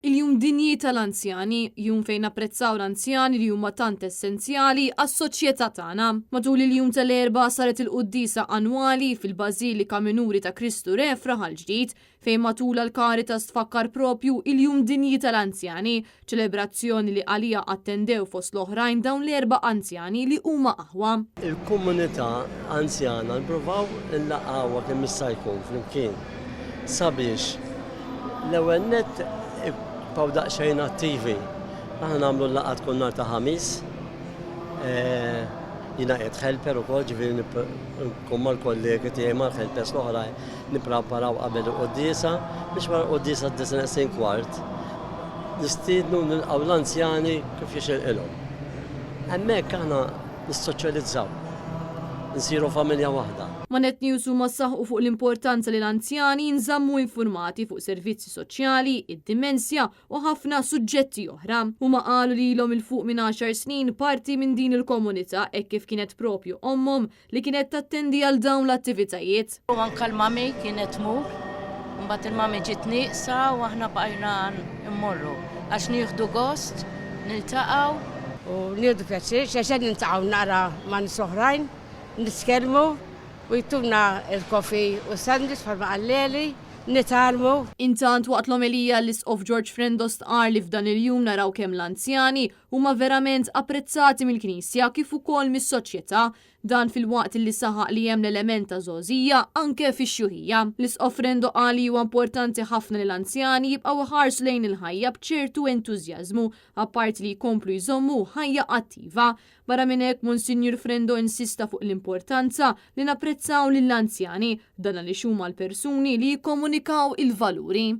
Il-jum dinji tal-anzjani, jum fejn apprezzaw l-anzjani li huma tant essenzjali għas-soċjetà tagħna. Matul il-jum tal-erba saret il-quddisa annwali fil-Bażilika Minuri ta' Kristu Re f'Raħal Ġdid, fejn matul l-Caritas tfakkar propju il-jum dinji tal-anzjani, ċelebrazzjoni li għalija attendew fost l-oħrajn dawn l-erba' anzjani li huma aħwa. Il-komunità anzjana nprovaw nlaqgħuha kemm jista' jkun flimkien sabiex l-ewwel nett paw daqsxejn attivi. Aħna nagħmlu l-laqgħat kull nhar ta' ħamis. Jiena qed helper ukoll, ġifieri nkun mal-kollegi tiegħi mal-helpers l-oħrajn nippreparaw qabel il-qudiesa biex wara l-qudiesa d-9:15 nistiednu nilqgħu l-anzjani kif jixilqilhom. Hemmhekk aħna nissoċjalizzaw, nsiru familja waħda. Manet News huma ssaħħu fuq l-importanza li l-anzjani jinżammu informati fuq servizzi soċjali, id-dimensja u ħafna suġġetti oħra. Huma qalu li ilhom il-fuq minn 10 snin parti minn din il-komunità hekk kif kienet propju ommhom li kienet tattendi għal dawn l-attivitajiet. U anke l-mami kienet tmur, mbagħad il-mami ġiet nieqsa u aħna bqajna immorru għax nieħdu gost, niltaqgħu. U nieħdu pjaċir, x'għax niltaqgħu nara ma' nies oħrajn, nitkellmu u jtuna il-kofi u sandwich fal-maqalleli, nitalmu. Intant waqt l-omelija l-isqof George Frendost qal li f'dan il-jum naraw kemm l-anzjani huma verament apprezzati mill-Knisja kif ukoll mis-soċjetà, dan fil-waqt li saħaq li hemm l-element ta' żgħożija anke fix-xuħija. L-isqof Frendo qal li huwa importanti ħafna li l-anzjani jibqgħu ħarsu lejn il-ħajja b'ċertu entużjażmu, apparti li jkomplu jżommu ħajja attiva. Barra minn hekk Monsinjur Frendo insista fuq l-importanza li napprezzaw lill-anzjani dan għaliex huma l-persuni li jikkomunikaw il-valuri.